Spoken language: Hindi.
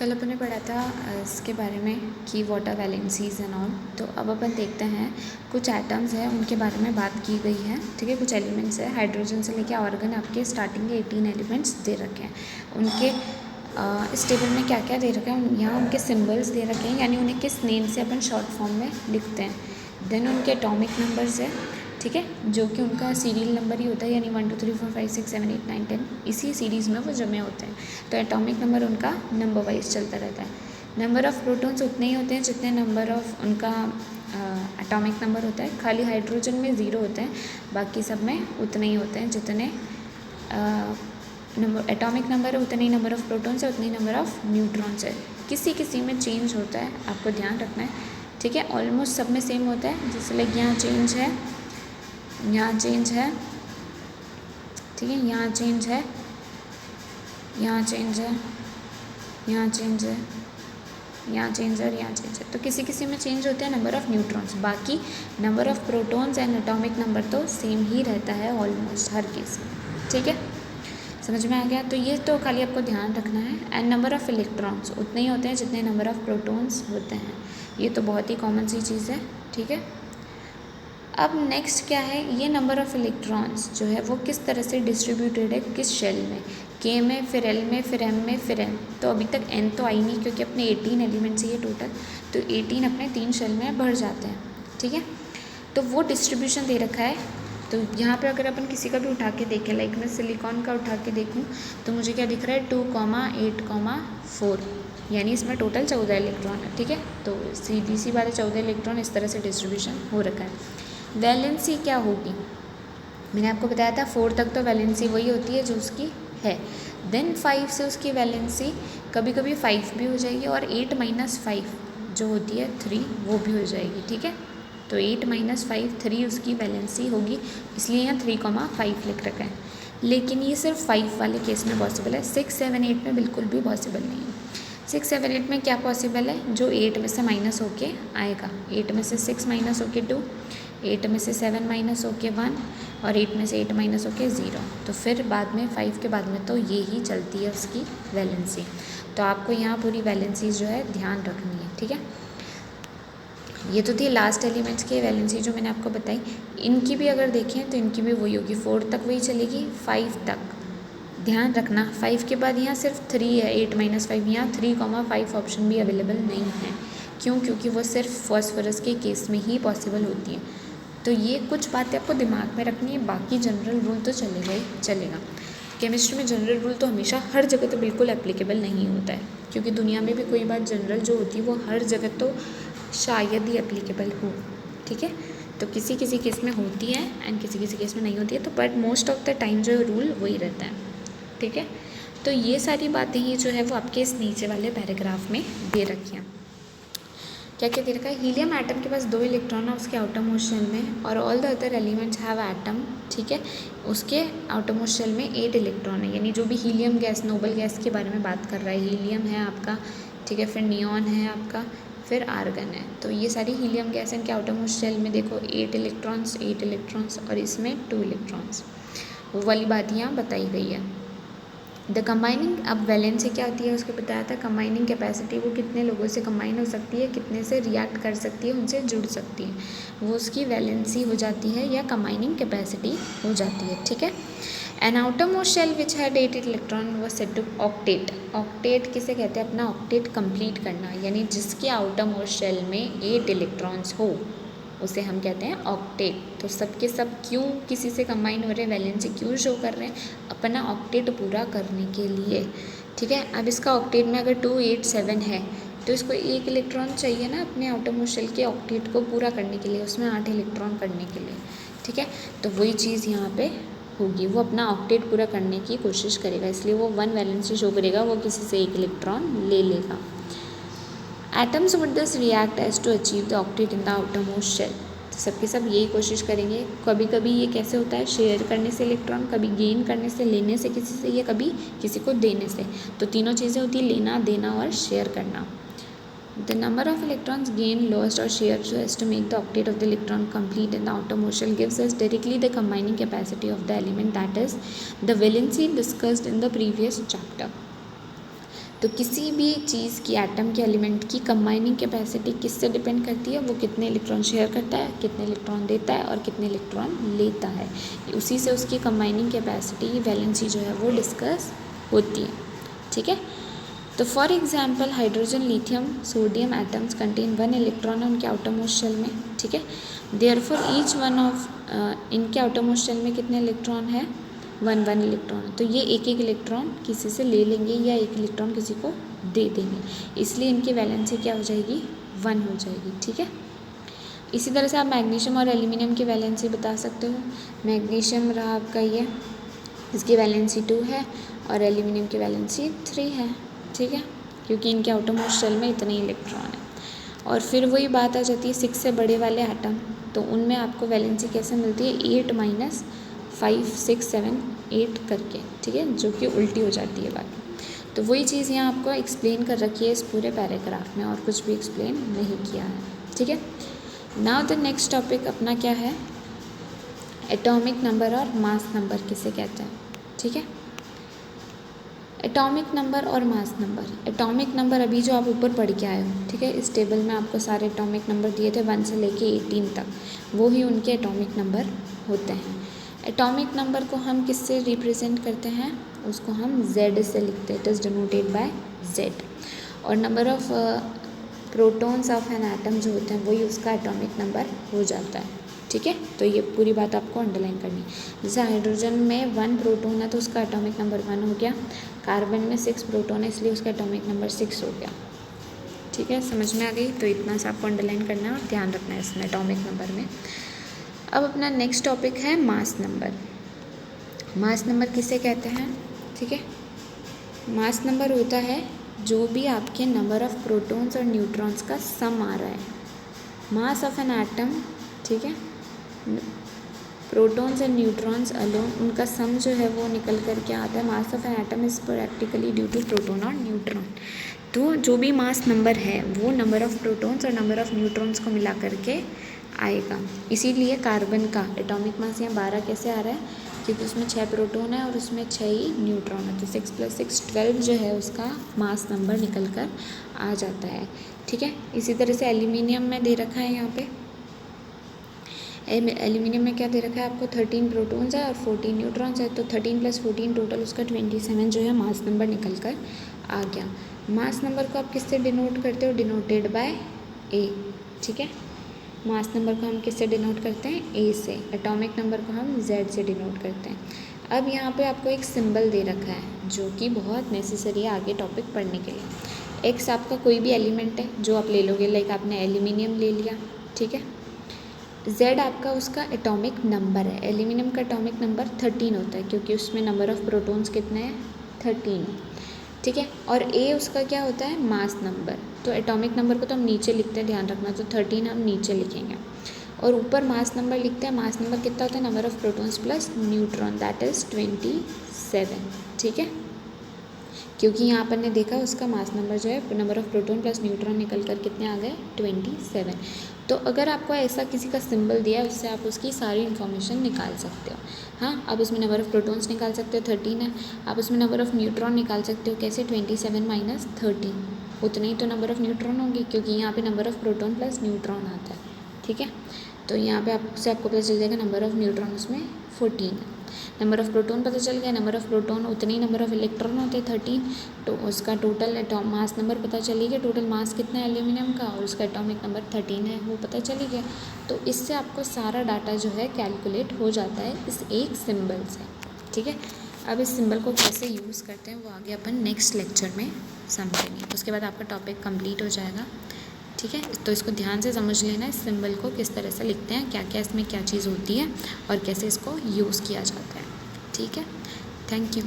कल अपन ने पढ़ा था इसके बारे में कि what are valencies and all. तो अब अपन देखते हैं कुछ एटम्स हैं उनके बारे में बात की गई है। ठीक है, कुछ एलिमेंट्स है, हाइड्रोजन से लेके ऑर्गन आपके स्टार्टिंग के 18 एलिमेंट्स दे रखे हैं। उनके इस टेबल में क्या क्या दे रखा है, यहाँ उनके सिम्बल्स दे रखे हैं, यानी उन्हें किस नेम से अपन शॉर्ट फॉर्म में लिखते हैं। देन उनके एटॉमिक नंबर्स है, ठीक है, जो कि उनका सीरियल नंबर ही होता है, यानी 1 2 3 4 5 6 7 8 9 10 इसी सीरीज़ में वो जमे होते हैं। तो एटॉमिक नंबर उनका नंबर वाइज चलता रहता है। नंबर ऑफ़ प्रोटॉन्स उतने ही होते हैं जितने नंबर ऑफ़ उनका एटॉमिक नंबर होता है। खाली हाइड्रोजन में 0 होते हैं, बाकी सब में उतने ही होते हैं जितने नंबर एटॉमिक नंबर है, उतने ही नंबर ऑफ़ प्रोटॉन्स है, उतने ही नंबर ऑफ़ न्यूट्रॉन्स है। किसी किसी में चेंज होता है, आपको ध्यान रखना है। ठीक है, ऑलमोस्ट सब में सेम होता है। जैसे लाइक यहाँ चेंज है, यहाँ चेंज है, ठीक है, यहाँ चेंज है, यहाँ चेंज है, यहाँ चेंज है, यहाँ चेंज है और यहाँ चेंज है। तो किसी किसी में चेंज होते हैं नंबर ऑफ़ न्यूट्रॉन्स, बाकी number of protons and atomic number तो सेम ही रहता है ऑलमोस्ट हर केस में। ठीक है, समझ में आ गया। तो ये तो खाली आपको ध्यान रखना है। एंड नंबर ऑफ़ इलेक्ट्रॉन्स उतने ही होते हैं जितने नंबर ऑफ़ प्रोटॉन्स होते हैं। ये तो बहुत ही कॉमन सी चीज़ है। ठीक है, अब नेक्स्ट क्या है, ये नंबर ऑफ़ इलेक्ट्रॉन्स जो है वो किस तरह से डिस्ट्रीब्यूटेड है, किस शेल में, के में, फिर एल में, फिर एम में, फिर एन। तो अभी तक एन तो आई नहीं, क्योंकि अपने 18 एलिमेंट्स ही है टोटल, तो 18 अपने 3 शेल में भर जाते हैं। ठीक है, तो वो डिस्ट्रीब्यूशन दे रखा है। तो यहाँ पे अगर अपन किसी का भी उठा के देखें, लाइक मैं सिलिकॉन का उठा के देखूँ तो मुझे क्या दिख रहा है, 2,8,4, यानी इसमें टोटल 14 इलेक्ट्रॉन है। ठीक है, तो सीधी सी बात है, 14 इलेक्ट्रॉन इस तरह से डिस्ट्रीब्यूशन हो रखा है। वैलेंसी क्या होगी, मैंने आपको बताया था 4 तक तो वैलेंसी वही होती है जो उसकी है। देन 5 से उसकी वैलेंसी कभी कभी 5 भी हो जाएगी, और 8 - 5 जो होती है 3 वो भी हो जाएगी। ठीक है, तो 8 - 5 3 उसकी वैलेंसी होगी, इसलिए यहाँ 3,5 लिख रखा है। लेकिन ये सिर्फ 5 वाले केस में पॉसिबल है, 6 7 8 में बिल्कुल भी पॉसिबल नहीं है। 6 7 8 में क्या पॉसिबल है, जो 8 में से माइनस होके आएगा। 8 में से 6 माइनस होके 2, 8 में से 7 माइनस होके 1, और 8 में से 8 माइनस होके 0। तो फिर बाद में 5 के बाद में तो ये ही चलती है उसकी वैलेंसी। तो आपको यहाँ पूरी वैलेंसी जो है ध्यान रखनी है। ठीक है, ये तो थी लास्ट एलिमेंट्स की वैलेंसी जो मैंने आपको बताई। इनकी भी अगर देखें तो इनकी भी वही होगी, 4 तक वही चलेगी, 5 तक। ध्यान रखना 5 के बाद यहाँ सिर्फ 3 है, 8 - 5, यहाँ 3,5 ऑप्शन भी अवेलेबल नहीं है। क्यों, क्योंकि वो सिर्फ फॉस्फोरस के केस में ही पॉसिबल होती है। तो ये कुछ बातें आपको दिमाग में रखनी है, बाकी जनरल रूल तो चलेगा ही चलेगा। केमिस्ट्री में जनरल रूल तो हमेशा हर जगह तो बिल्कुल एप्लीकेबल नहीं होता है, क्योंकि दुनिया में भी कोई बात जनरल जो होती है वो हर जगह तो शायद ही एप्लीकेबल हो। ठीक है, तो किसी किसी केस में होती है एंड किसी किसी केस में नहीं होती है, तो but most of the time जो रूल वही रहता है। ठीक है, तो ये सारी बातें ही जो है वो आपके इस नीचे वाले पैराग्राफ में दे रखी हैं। क्या क्या दे रखा है, हीलियम एटम के पास 2 इलेक्ट्रॉन है उसके आउटरमोस्ट शेल में, और all the other elements have atom. ठीक है, उसके आउटरमोस्ट शेल में 8 इलेक्ट्रॉन है, यानी जो भी हीलियम गैस, नोबल गैस के बारे में बात कर रहा है, हीलियम है आपका, ठीक है, फिर नियॉन है आपका, फिर आर्गन है। तो ये सारी हीलियम गैस इनके आउटरमोस्ट शेल में देखो 8 इलेक्ट्रॉन्स, 8 इलेक्ट्रॉन्स, और इसमें 2 इलेक्ट्रॉन्स। वो वाली बात यहाँ बताई गई है। द कंबाइनिंग, अब वैलेंसी क्या होती है उसको बताया था। कंबाइनिंग कैपेसिटी, वो कितने लोगों से कंबाइन हो सकती है, कितने से रिएक्ट कर सकती है, उनसे जुड़ सकती है, वो उसकी वैलेंसी हो जाती है या कंबाइनिंग कैपेसिटी हो जाती है। ठीक है, an outermost shell which had 8 electron was said to octet. Octet किसे कहते हैं, अपना ऑक्टेट कंप्लीट करना, यानी जिसके आउटरमोस्ट शेल में 8 इलेक्ट्रॉन्स हो उसे हम कहते हैं ऑक्टेट। तो सबके सब क्यों किसी से कंबाइन हो रहे हैं, वैलेंसी क्यों शो कर रहे हैं, अपना ऑक्टेट पूरा करने के लिए। ठीक है, अब इसका ऑक्टेट में अगर 2 8 7 है तो इसको 1 इलेक्ट्रॉन चाहिए ना अपने आउटरमोस्ट शेल के ऑक्टेट को पूरा करने के लिए, उसमें 8 इलेक्ट्रॉन करने के लिए। ठीक है, तो वही चीज़ यहाँ पे होगी, वो अपना ऑक्टेट पूरा करने की कोशिश करेगा, इसलिए वो 1 वैलेंसी शो करेगा, वो किसी से 1 इलेक्ट्रॉन ले लेगा। Atoms would thus react as to achieve the octet in the outermost shell। तो सबके सब यही कोशिश करेंगे। कभी कभी ये कैसे होता है, शेयर करने से इलेक्ट्रॉन, कभी गेन करने से, लेने से किसी से, या कभी किसी को देने से। तो तीनों चीज़ें होती है, लेना, देना और शेयर करना। The number of electrons gained, lost or shared so as to make the octet of the electron complete in the outermost shell gives us directly the combining capacity of the element, that is the valency discussed in the previous chapter। तो किसी भी चीज़ की एटम के एलिमेंट की कंबाइनिंग कैपेसिटी किससे डिपेंड करती है, वो कितने इलेक्ट्रॉन शेयर करता है, कितने इलेक्ट्रॉन देता है और कितने इलेक्ट्रॉन लेता है, उसी से उसकी कंबाइनिंग कैपेसिटी वैलेंसी जो है वो डिस्कस होती है। ठीक है, तो for example hydrogen, lithium, sodium atoms contain 1 electron उनके आउटरमोस्ट शेल में। ठीक है, देयरफॉर ईच वन ऑफ इनके आउटरमोस्ट शेल में कितने इलेक्ट्रॉन है, 1 इलेक्ट्रॉन। तो ये एक इलेक्ट्रॉन किसी से ले लेंगे या एक इलेक्ट्रॉन किसी को दे देंगे, इसलिए इनकी वैलेंसी क्या हो जाएगी, 1 हो जाएगी। ठीक है, इसी तरह से आप मैग्नीशियम और एल्यूमिनियम की वैलेंसी बता सकते हो। मैग्नीशियम रहा आपका ये, इसकी वैलेंसी 2 है और एल्यूमिनियम की वैलेंसी 3 है। ठीक है, क्योंकि इनके आउटरमोस्ट शेल में इतने इलेक्ट्रॉन है। और फिर वही बात आ जाती है 6 से बड़े वाले एटम, तो उनमें आपको वैलेंसी कैसे मिलती है, 8 माइनस 5 6 7 8 करके। ठीक है, जो कि उल्टी हो जाती है बात। तो वही चीज़ यहाँ आपको एक्सप्लेन कर रखी है इस पूरे पैराग्राफ में, और कुछ भी एक्सप्लेन नहीं किया है। ठीक है, नाउ द नेक्स्ट टॉपिक अपना क्या है, एटॉमिक नंबर और मास नंबर किसे कहते हैं। ठीक है, एटॉमिक नंबर और मास नंबर। एटॉमिक नंबर अभी जो आप ऊपर पढ़ के आए हो, ठीक है, इस टेबल में आपको सारे एटॉमिक नंबर दिए थे 1 से लेके 18 तक, वो ही उनके एटॉमिक नंबर होते हैं। एटॉमिक नंबर को हम किससे रिप्रेजेंट करते हैं, उसको हम Z से लिखते हैं, it is denoted by Z। और number of protons of an atom जो होते हैं वही उसका एटॉमिक नंबर हो जाता है। ठीक है, तो ये पूरी बात आपको अंडरलाइन करनी है। जैसे हाइड्रोजन में 1 प्रोटॉन है तो उसका एटॉमिक नंबर 1 हो गया, कार्बन में 6 प्रोटॉन है इसलिए उसका एटॉमिक नंबर 6 हो गया। ठीक है, समझ में आ गई। तो इतना सा आपको अंडरलाइन करना है और ध्यान रखना है इसमें एटॉमिक नंबर में। अब अपना नेक्स्ट टॉपिक है मास नंबर। मास नंबर किसे कहते हैं, ठीक है, मास नंबर होता है जो भी आपके नंबर ऑफ प्रोटॉन्स और न्यूट्रॉन्स का सम आ रहा है। मास ऑफ एन एटम, ठीक है, प्रोटॉन्स एंड न्यूट्रॉन्स अलोन, उनका सम जो है वो निकल कर क्या आता है, mass of an atom is practically due to proton और न्यूट्रॉन। तो जो भी मास नंबर है वो नंबर ऑफ प्रोटॉन्स और नंबर ऑफ न्यूट्रॉन्स को मिला करके आएगा। इसीलिए कार्बन का एटॉमिक मास यहाँ 12 कैसे आ रहा है, क्योंकि उसमें 6 प्रोटॉन है और उसमें 6 ही न्यूट्रॉन है, तो 6 + 6 12 जो है उसका मास नंबर निकल कर आ जाता है। ठीक है, इसी तरह से एल्यूमिनियम में दे रखा है, यहाँ पे एल्यूमिनियम में क्या दे रखा है आपको, 13 प्रोटॉन्स है और 14 न्यूट्रॉन्स है, तो 13 + 14 टोटल उसका 27 जो है मास नंबर निकल कर आ गया। मास नंबर को आप किससे डिनोट करते हो, डिनोटेड बाय A। ठीक है, मास नंबर को हम किससे डिनोट करते हैं, A से। एटॉमिक नंबर को हम Z से डिनोट करते हैं। अब यहाँ पे आपको एक सिंबल दे रखा है जो कि बहुत नेसेसरी है आगे टॉपिक पढ़ने के लिए। X आपका कोई भी एलिमेंट है जो आप ले लोगे, लाइक आपने एल्यूमिनियम ले लिया, ठीक है। Z आपका उसका एटॉमिक नंबर है, एल्यूमिनियम का एटॉमिक नंबर 13 होता है क्योंकि उसमें नंबर ऑफ़ प्रोटॉन्स कितने हैं, 13। ठीक है, और A उसका क्या होता है, मास नंबर। तो एटॉमिक नंबर को तो हम नीचे लिखते हैं, ध्यान रखना, तो 13 हम नीचे लिखेंगे और ऊपर मास नंबर लिखते हैं। मास नंबर कितना होता है, number of protons plus neutron, that is 27। ठीक है, क्योंकि यहाँ पर ने देखा उसका मास नंबर जो है number of proton plus neutron निकल कर कितने आ गए, 27। तो अगर आपको ऐसा किसी का सिंबल दिया है उससे आप उसकी सारी इन्फॉर्मेशन निकाल सकते हो। हाँ, आप उसमें नंबर ऑफ़ प्रोटॉन्स निकाल सकते हो, 13 है। आप उसमें नंबर ऑफ़ न्यूट्रॉन निकाल सकते हो, कैसे, 27 - 13, उतने ही तो नंबर ऑफ़ न्यूट्रॉन होंगे क्योंकि यहाँ पे number of proton plus neutron आता है। ठीक है, तो यहाँ पे आपको पता चल जाएगा नंबर ऑफ़ न्यूट्रॉन उसमें 14 है। नंबर ऑफ़ प्रोटॉन पता चल गया, नंबर ऑफ़ प्रोटॉन उतने ही नंबर ऑफ़ इलेक्ट्रॉन होते हैं 13, तो उसका टोटल मास नंबर पता चली गया, टोटल मास कितना है एल्यूमिनियम का और उसका एटॉमिक नंबर 13 है, वो पता चली गया। तो इससे आपको सारा डाटा जो है कैलकुलेट हो जाता है इस एक सिंबल से। ठीक है, अब इस सिंबल को कैसे यूज़ करते हैं वो आगे अपन नेक्स्ट लेक्चर में समझेंगे, उसके बाद आपका टॉपिक कंप्लीट हो जाएगा। ठीक है, तो इसको ध्यान से समझ लेना, इस सिंबल को किस तरह से लिखते हैं, क्या क्या इसमें क्या चीज़ होती है और कैसे इसको यूज़ किया जाता है। ठीक है, थैंक यू।